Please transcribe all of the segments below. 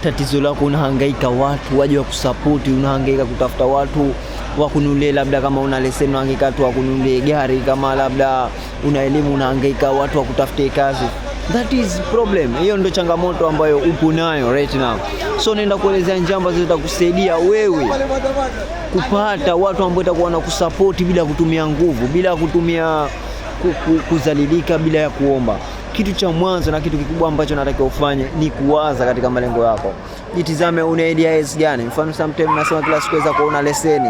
Tatizo lako unahangaika watu waje wa kusupport, unahangaika kutafuta watu wa kununulia, labda kama una leseni unahangaika watu wa kununulia gari, kama labda una elimu unahangaika watu wa kutafutia kazi. That is problem. Hiyo ndio changamoto ambayo upo nayo right now. So naenda kuelezea njia ambazo zitakusaidia wewe kupata watu ambao watakuwa wanakusupport bila kutumia nguvu, bila kutumia kuzalilika, bila ya kuomba. Kitu cha mwanzo na kitu kikubwa ambacho nataka ufanye ni kuwaza katika malengo yako. Jitizame una ideas gani? Mfano sometimes nasema kila siku weza kuona leseni.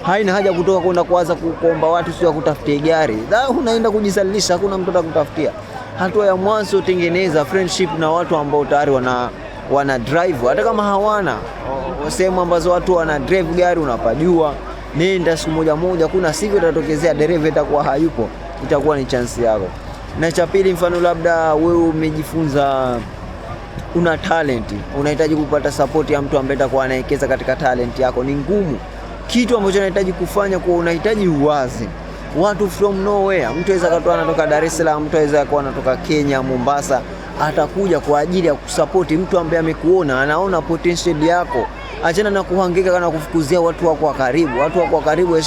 Haina haja kutoka kwenda kuwaza kuomba watu sio kutafutia gari. Unaenda kujisalilisha, hakuna mtu atakutafutia. Hatua ya mwanzo tengeneza friendship na watu ambao tayari wana drive, hata kama hawana sehemu ambazo watu wana drive gari unapajua. Nenda siku moja, kuna siku itatokezea dereva itakuwa hayupo, itakuwa ni chance yako. Na cha pili, mfano labda wewe umejifunza, una talent, unahitaji kupata support ya mtu ambaye atakuwa anawekeza katika talent yako, ni ngumu. Kitu ambacho unahitaji kufanya kwa unahitaji uwazi. Watu from nowhere, mtu aweza katoa anatoka Dar es Salaam, mtu aweza kuwa anatoka Kenya, Mombasa, atakuja kwa ajili ya kusupport mtu ambaye amekuona, anaona potential yako. Achana na kuhangaika kana kufukuzia watu wako wa karibu. Watu wako wa karibu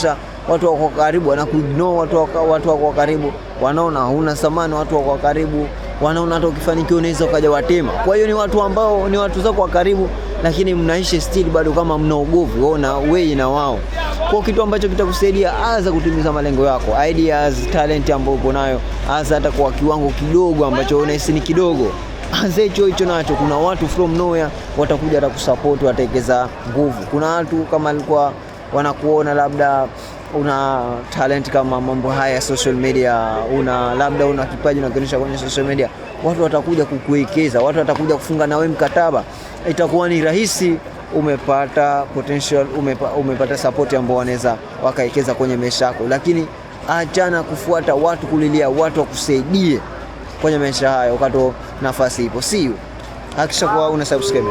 watu wako karibu wanakuignore, watu wako karibu wanaona huna thamani, watu wako karibu wanaona hata ukifanikiwa unaweza ukaja watema. Kwa hiyo ni watu ambao ni watu zako wa karibu, lakini mnaishi still bado kama mna ugovu waona wewe na wao. Kwa kitu ambacho kitakusaidia anza kutimiza malengo yako, ideas, talent ambayo uko nayo, anza hata kwa kiwango kidogo ambacho unahisi ni kidogo. Anza hicho nacho. Kuna watu from nowhere watakuja kukusupport, watawekeza nguvu. Kuna watu kama alikuwa wanakuona labda una talent kama mambo haya social media, labda una kipaji unakionyesha kwenye social media, watu watakuja kukuwekeza, watu watakuja kufunga na wewe mkataba. Itakuwa ni rahisi, umepata potential, umepata support ambao wanaweza wakawekeza kwenye maisha yako. Lakini achana kufuata watu, kulilia watu wakusaidie kwenye maisha hayo wakati nafasi ipo. See you. Hakikisha kuwa una subscribe.